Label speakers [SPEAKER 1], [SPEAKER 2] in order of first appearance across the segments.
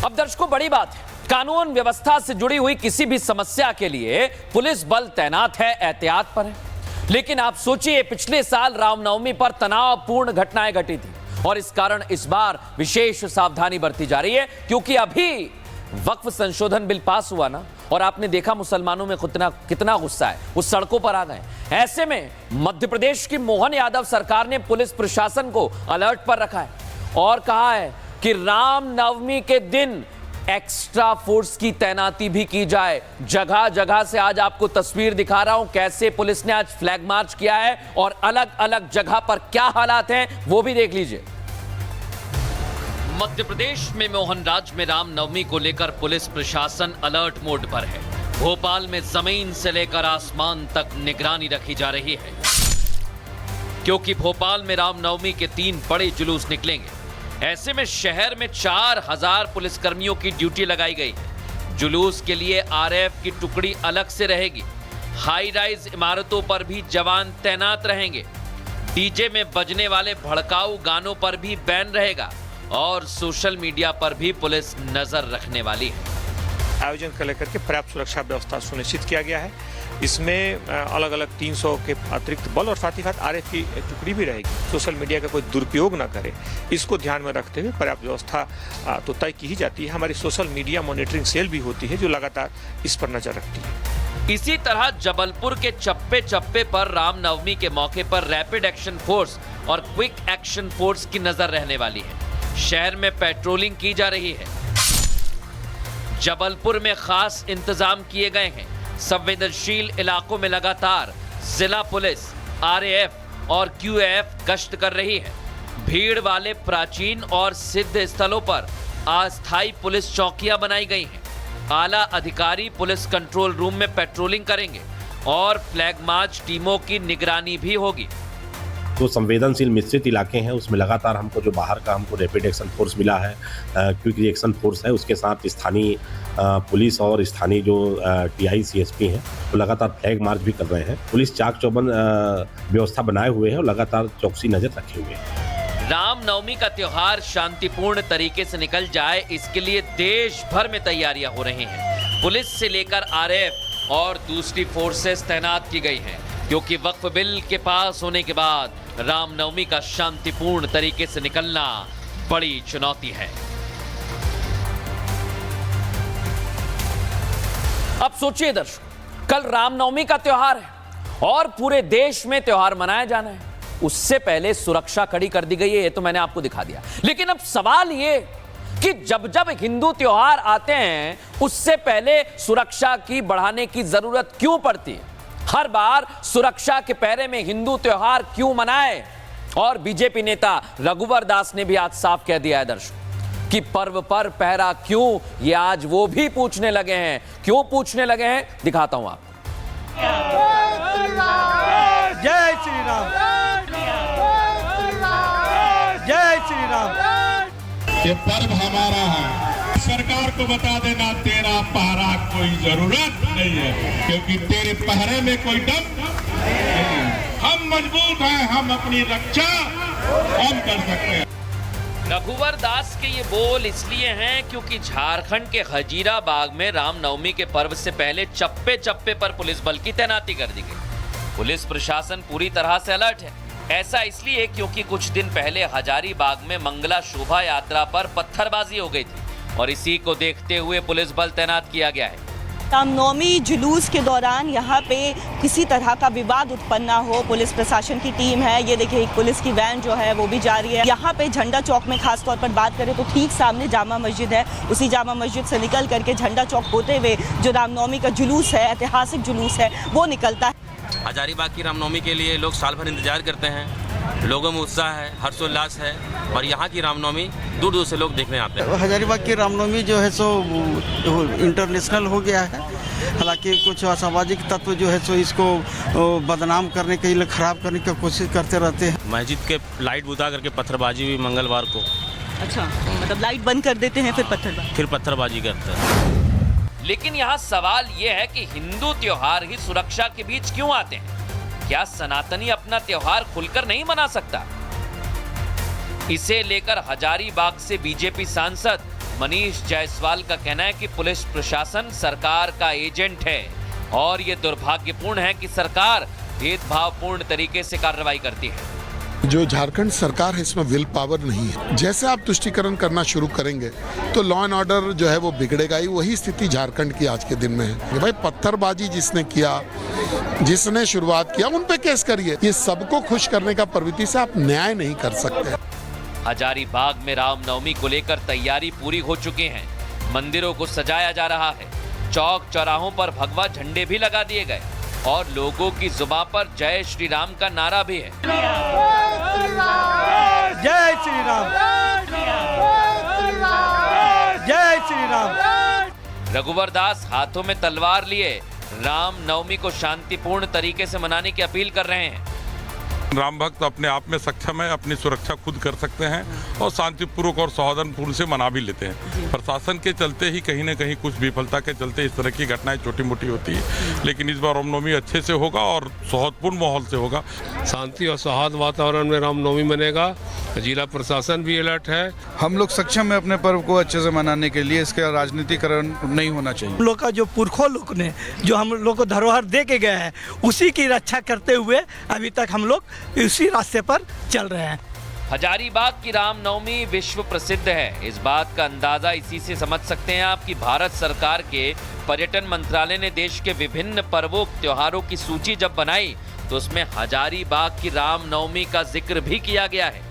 [SPEAKER 1] अब दर्शकों, बड़ी बात है, कानून व्यवस्था से जुड़ी हुई किसी भी समस्या के लिए पुलिस बल तैनात है, एहतियात पर है। लेकिन आप सोचिए, पिछले साल रामनवमी पर तनावपूर्ण घटनाएं घटी थी और इस कारण इस बार विशेष सावधानी बरती जा रही है, क्योंकि अभी वक्फ संशोधन बिल पास हुआ ना, और आपने देखा मुसलमानों में कितना गुस्सा है, वो सड़कों पर आ गए। ऐसे में मध्य प्रदेश की मोहन यादव सरकार ने पुलिस प्रशासन को अलर्ट पर रखा है और कहा है कि रामनवमी के दिन एक्स्ट्रा फोर्स की तैनाती भी की जाए। जगह जगह से आज आपको तस्वीर दिखा रहा हूं कैसे पुलिस ने आज फ्लैग मार्च किया है और अलग अलग जगह पर क्या हालात हैं वो भी देख लीजिए। मध्य प्रदेश में मोहनराज में रामनवमी को लेकर पुलिस प्रशासन अलर्ट मोड पर है। भोपाल में जमीन से लेकर आसमान तक निगरानी रखी जा रही है, क्योंकि भोपाल में रामनवमी के 3 बड़े जुलूस निकलेंगे। ऐसे में शहर में 4000 पुलिसकर्मियों की ड्यूटी लगाई गई है। जुलूस के लिए आरएएफ की टुकड़ी अलग से रहेगी। हाई राइज इमारतों पर भी जवान तैनात रहेंगे। डीजे में बजने वाले भड़काऊ गानों पर भी बैन रहेगा और सोशल मीडिया पर भी पुलिस नजर रखने वाली है।
[SPEAKER 2] आयोजन को लेकर के पर्याप्त सुरक्षा व्यवस्था सुनिश्चित किया गया है। इसमें अलग अलग 300 के अतिरिक्त बल और साथ ही साथ आरएएफ की टुकड़ी भी रहेगी। सोशल मीडिया का कोई दुरुपयोग ना करे, इसको ध्यान में रखते हुए पर्याप्त व्यवस्था तो तय की ही जाती है। हमारी सोशल मीडिया मॉनिटरिंग सेल भी होती है जो लगातार इस पर नजर रखती है।
[SPEAKER 1] इसी तरह जबलपुर के चप्पे चप्पे पर रामनवमी के मौके पर रैपिड एक्शन फोर्स और क्विक एक्शन फोर्स की नजर रहने वाली है। शहर में पेट्रोलिंग की जा रही है। जबलपुर में खास इंतजाम किए गए हैं। संवेदनशील इलाकों में लगातार जिला पुलिस, आरएएफ और क्यूएएफ गश्त कर रही है। भीड़ वाले प्राचीन और सिद्ध स्थलों पर अस्थायी पुलिस चौकियां बनाई गई हैं। आला अधिकारी पुलिस कंट्रोल रूम में पेट्रोलिंग करेंगे और फ्लैग मार्च टीमों की निगरानी भी होगी।
[SPEAKER 3] जो संवेदनशील मिश्रित इलाके हैं उसमें लगातार हमको जो बाहर का हमको रैपिड एक्शन फोर्स मिला है, क्विक रिएक्शन फोर्स है, उसके साथ स्थानीय पुलिस और स्थानीय जो टीआई सीएसपी हैं वो लगातार फ्लैग मार्च भी कर रहे हैं। पुलिस चाक चौबंद व्यवस्था बनाए हुए है और लगातार चौकसी नजर रखे हुए हैं।
[SPEAKER 1] रामनवमी का त्योहार शांतिपूर्ण तरीके से निकल जाए, इसके लिए देश भर में तैयारियां हो रही हैं। पुलिस से लेकर आरएएफ और दूसरी फोर्सेस तैनात की गई हैं, क्योंकि वक्फ बिल के पास होने के बाद रामनवमी का शांतिपूर्ण तरीके से निकलना बड़ी चुनौती है। अब सोचिए दर्शक, कल रामनवमी का त्योहार है और पूरे देश में त्योहार मनाया जाना है। उससे पहले सुरक्षा कड़ी कर दी गई है, ये तो मैंने आपको दिखा दिया। लेकिन अब सवाल ये कि जब जब हिंदू त्योहार आते हैं उससे पहले सुरक्षा की बढ़ाने की जरूरत क्यों पड़ती है? हर बार सुरक्षा के पहरे में हिंदू त्योहार क्यों मनाए? और बीजेपी नेता रघुवर दास ने भी आज साफ कह दिया है दर्शकों कि पर्व पर पहरा क्यों, ये आज वो भी पूछने लगे हैं। क्यों पूछने लगे हैं दिखाता हूं आपको।
[SPEAKER 4] जय श्री राम, जय श्री राम।
[SPEAKER 5] ये पर्व हमारा है। सरकार को बता देना तेरा पहरा कोई जरूरत नहीं है, क्योंकि तेरे पहरे में कोई दम नहीं है। हम मजबूत हैं, हम अपनी रक्षा हम कर सकते हैं।
[SPEAKER 1] रघुवर दास के ये बोल इसलिए हैं क्योंकि झारखंड के हजीराबाग में रामनवमी के पर्व से पहले चप्पे चप्पे पर पुलिस बल की तैनाती कर दी गई। पुलिस प्रशासन पूरी तरह से अलर्ट है। ऐसा इसलिए क्योंकि कुछ दिन पहले हजारीबाग में मंगला शोभा यात्रा पर पत्थरबाजी हो गई थी और इसी को देखते हुए पुलिस बल तैनात किया गया है।
[SPEAKER 6] रामनवमी जुलूस के दौरान यहाँ पे किसी तरह का विवाद उत्पन्न ना हो, पुलिस प्रशासन की टीम है। ये देखिए, एक पुलिस की वैन जो है वो भी जा रही है। यहाँ पे झंडा चौक में खास तौर पर बात करें तो ठीक सामने जामा मस्जिद है। उसी जामा मस्जिद से निकल करके झंडा चौक होते हुए जो रामनवमी का जुलूस है, ऐतिहासिक जुलूस है, वो निकलता है।
[SPEAKER 7] हजारीबाग की रामनवमी के लिए लोग साल भर इंतजार करते हैं। लोगों में उत्साह है, हर्षोल्लास है और यहाँ की रामनवमी दूर दूर से लोग देखने आते हैं।
[SPEAKER 4] हजारीबाग की रामनवमी जो है सो इंटरनेशनल हो गया है। हालांकि कुछ असामाजिक तत्व जो है सो इसको बदनाम करने के लिए, खराब करने की कोशिश करते रहते हैं।
[SPEAKER 7] मस्जिद के लाइट बुझा करके पत्थरबाजी हुई मंगलवार को।
[SPEAKER 6] अच्छा, मतलब लाइट बंद कर देते हैं फिर पत्थरबाजी
[SPEAKER 7] करते हैं।
[SPEAKER 1] लेकिन यहाँ सवाल यह है कि हिंदू त्योहार ही सुरक्षा के बीच क्यों आते हैं? क्या सनातनी अपना त्योहार खुलकर नहीं मना सकता? इसे लेकर हजारीबाग से बीजेपी सांसद मनीष जायसवाल का कहना है कि पुलिस प्रशासन सरकार का एजेंट है और ये दुर्भाग्यपूर्ण है कि सरकार भेदभावपूर्ण तरीके से कार्रवाई करती है।
[SPEAKER 8] जो झारखंड सरकार है इसमें विल पावर नहीं है। जैसे आप तुष्टीकरण करना शुरू करेंगे तो लॉ एंड ऑर्डर जो है वो बिगड़ेगा ही। वही स्थिति झारखंड की आज के दिन में है। भाई पत्थरबाजी जिसने किया, जिसने शुरुआत किया, उन पे केस करिए। ये सबको खुश करने का प्रवृत्ति से आप न्याय नहीं कर सकते।
[SPEAKER 1] हजारीबाग में रामनवमी को लेकर तैयारी पूरी हो चुकी है। मंदिरों को सजाया जा रहा है। चौक चौराहों पर भगवा झंडे भी लगा दिए गए और लोगों की जुबान पर जय श्री राम का नारा भी है।
[SPEAKER 4] जय श्री राम, जय श्री राम।
[SPEAKER 1] रघुवर दास हाथों में तलवार लिए राम नवमी को शांतिपूर्ण तरीके से मनाने की अपील कर रहे हैं।
[SPEAKER 9] राम भक्त अपने आप में सक्षम है, अपनी सुरक्षा खुद कर सकते हैं और शांतिपूर्वक और सौहार्दपूर्ण से मना भी लेते हैं। प्रशासन के चलते ही कहीं न कहीं कुछ विफलता के चलते इस तरह की घटनाएं छोटी मोटी होती है, लेकिन इस बार रामनवमी अच्छे से होगा और सौहार्दपूर्ण माहौल से होगा।
[SPEAKER 10] शांति और सौहार्द वातावरण में रामनवमी बनेगा। जिला प्रशासन भी अलर्ट है।
[SPEAKER 11] हम लोग सक्षम है अपने पर्व को अच्छे से मनाने के लिए। इसका राजनीतिकरण नहीं होना चाहिए।
[SPEAKER 12] हम लोग का जो पुरखों लोग ने जो हम लोग को धरोहर दे के गए हैं, उसी की रक्षा करते हुए अभी तक हम लोग इसी रास्ते पर चल रहे हैं।
[SPEAKER 1] हजारीबाग की रामनवमी विश्व प्रसिद्ध है। इस बात का अंदाजा इसी से समझ सकते हैं आप कि भारत सरकार के पर्यटन मंत्रालय ने देश के विभिन्न पर्वों त्योहारों की सूची जब बनाई तो उसमें हजारीबाग की रामनवमी का जिक्र भी किया गया है।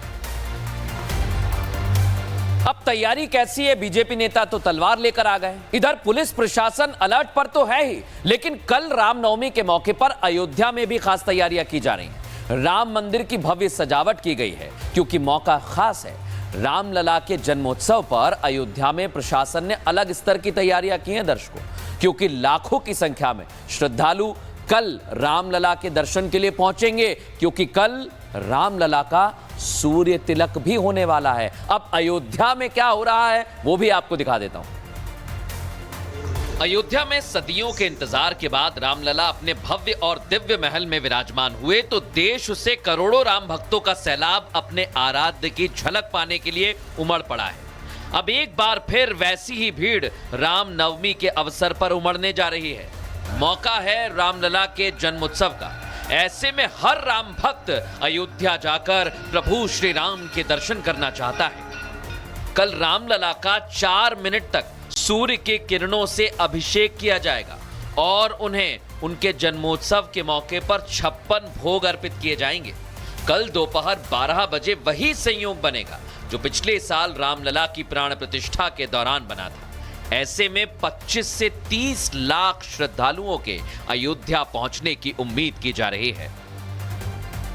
[SPEAKER 1] अब तैयारी कैसी है? बीजेपी नेता तो तलवार लेकर आ गए। इधर पुलिस प्रशासन अलर्ट पर तो है ही, लेकिन कल रामनवमी के मौके पर अयोध्या में भी खास तैयारियां की जा रही हैं। राम मंदिर की भव्य सजावट की गई है क्योंकि मौका खास है। रामलला के जन्मोत्सव पर अयोध्या में प्रशासन ने अलग स्तर की तैयारियां की हैं दर्शकों, क्योंकि लाखों की संख्या में श्रद्धालु कल रामलला के दर्शन के लिए पहुंचेंगे, क्योंकि कल रामलला का सूर्य तिलक भी होने वाला है। अब अयोध्या में क्या हो रहा है वो भी आपको दिखा देता हूं। अयोध्या में सदियों के इंतजार के बाद रामलला अपने भव्य और दिव्य महल में विराजमान हुए तो देश से करोड़ों राम भक्तों का सैलाब अपने आराध्य की झलक पाने के लिए उमड़ पड़ा है। अब एक बार फिर वैसी ही भीड़ रामनवमी के अवसर पर उमड़ने जा रही है। मौका है रामलला के जन्मोत्सव का। ऐसे में हर राम भक्त अयोध्या जाकर प्रभु श्री राम के दर्शन करना चाहता है। कल रामलला का 4 मिनट तक सूर्य के किरणों से अभिषेक किया जाएगा और उन्हें उनके जन्मोत्सव के मौके पर 56 भोग अर्पित किए जाएंगे। कल दोपहर 12 बजे वही संयोग बनेगा जो पिछले साल रामलला की प्राण प्रतिष्ठा के दौरान बना था। ऐसे में 25 से 30 लाख श्रद्धालुओं के अयोध्या पहुंचने की उम्मीद की जा रही है।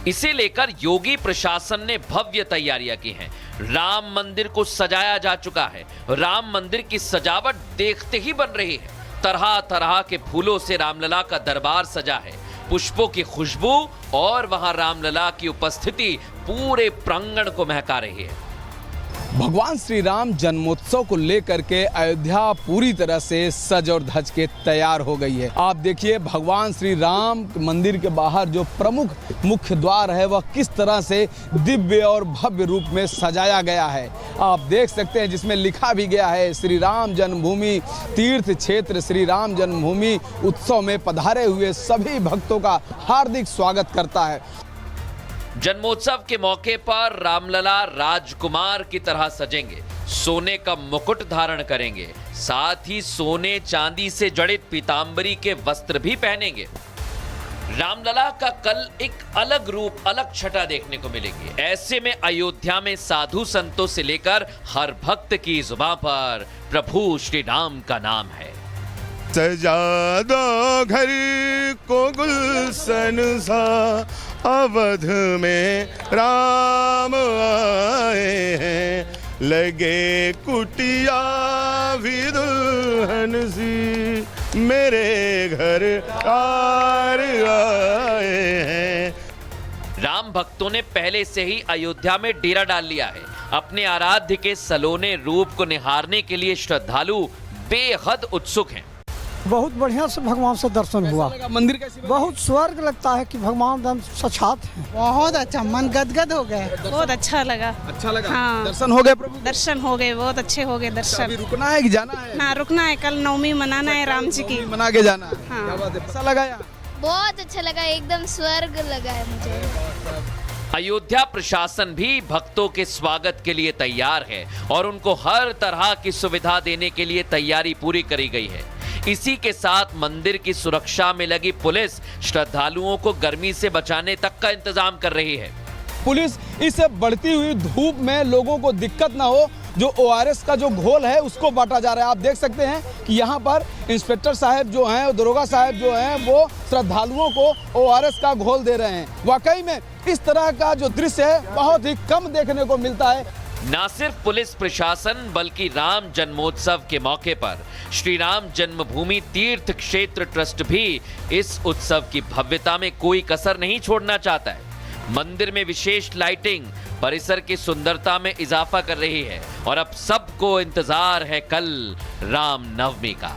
[SPEAKER 1] इसे लेकर योगी प्रशासन ने भव्य तैयारियां की हैं। राम मंदिर को सजाया जा चुका है। राम मंदिर की सजावट देखते ही बन रही है। तरह तरह के फूलों से रामलला का दरबार सजा है। पुष्पों की खुशबू और वहां रामलला की उपस्थिति पूरे प्रांगण को महका रही है।
[SPEAKER 13] भगवान श्री राम जन्मोत्सव को लेकर के अयोध्या पूरी तरह से सज और धज के तैयार हो गई है। आप देखिए भगवान श्री राम मंदिर के बाहर जो प्रमुख मुख्य द्वार है वह किस तरह से दिव्य और भव्य रूप में सजाया गया है। आप देख सकते हैं जिसमें लिखा भी गया है श्री राम जन्मभूमि तीर्थ क्षेत्र श्री राम जन्मभूमि उत्सव में पधारे हुए सभी भक्तों का हार्दिक स्वागत करता है।
[SPEAKER 1] जन्मोत्सव के मौके पर रामलला राजकुमार की तरह सजेंगे, सोने का मुकुट धारण करेंगे, साथ ही सोने चांदी से जड़ित पीतांबरी के वस्त्र भी पहनेंगे। रामलला का कल एक अलग रूप, अलग छटा देखने को मिलेगी। ऐसे में अयोध्या में साधु संतों से लेकर हर भक्त की जुबान पर प्रभु श्री राम का नाम है।
[SPEAKER 11] सजा दो घर को गुलशन सा, अवध में राम आए हैं, लगे कुटिया भी दुल्हन सी, मेरे घर कार आए हैं।
[SPEAKER 1] राम भक्तों ने पहले से ही अयोध्या में डेरा डाल लिया है। अपने आराध्य के सलोने रूप को निहारने के लिए श्रद्धालु बेहद उत्सुक हैं।
[SPEAKER 12] बहुत बढ़िया से भगवान से दर्शन हुआ।
[SPEAKER 13] मंदिर कैसी लगा?
[SPEAKER 12] बहुत स्वर्ग लगता है कि भगवान एकदम साक्षात है।
[SPEAKER 6] बहुत अच्छा, मन गदगद हो गया।
[SPEAKER 14] बहुत अच्छा लगा।
[SPEAKER 13] अच्छा लगा?
[SPEAKER 14] हाँ।
[SPEAKER 13] दर्शन हो गए प्रभु?
[SPEAKER 14] दर्शन हो गए, बहुत अच्छे हो गए
[SPEAKER 13] अभी
[SPEAKER 14] दर्शन।
[SPEAKER 13] रुकना है कि जाना है?
[SPEAKER 14] हाँ, रुकना है, कल नवमी मनाना है राम जी की।
[SPEAKER 13] मना के जाना है।
[SPEAKER 14] हाँ।
[SPEAKER 13] क्या बात है? कैसा लगा यहाँ?
[SPEAKER 14] बहुत अच्छा लगा, एकदम स्वर्ग लगा है मुझे।
[SPEAKER 1] अयोध्या प्रशासन भी भक्तों के स्वागत के लिए तैयार है और उनको हर तरह की सुविधा देने के लिए तैयारी पूरी करी गई है। इसी के साथ मंदिर की सुरक्षा में लगी पुलिस श्रद्धालुओं को गर्मी से बचाने तक का इंतजाम कर रही है।
[SPEAKER 13] पुलिस इस बढ़ती हुई धूप में लोगों को दिक्कत ना हो, जो ORS का जो घोल है उसको बांटा जा रहा है। आप देख सकते हैं कि यहाँ पर इंस्पेक्टर साहब जो हैं, दरोगा साहब जो हैं, वो श्रद्धालुओं को ORS का घोल दे रहे हैं। वाकई में इस तरह का जो दृश्य है बहुत ही कम देखने को मिलता है।
[SPEAKER 1] न सिर्फ पुलिस प्रशासन बल्कि राम जन्मोत्सव के मौके पर श्री राम जन्मभूमि तीर्थ क्षेत्र ट्रस्ट भी इस उत्सव की भव्यता में कोई कसर नहीं छोड़ना चाहता है। मंदिर में विशेष लाइटिंग परिसर की सुंदरता में इजाफा कर रही है और अब सबको इंतजार है कल राम नवमी का।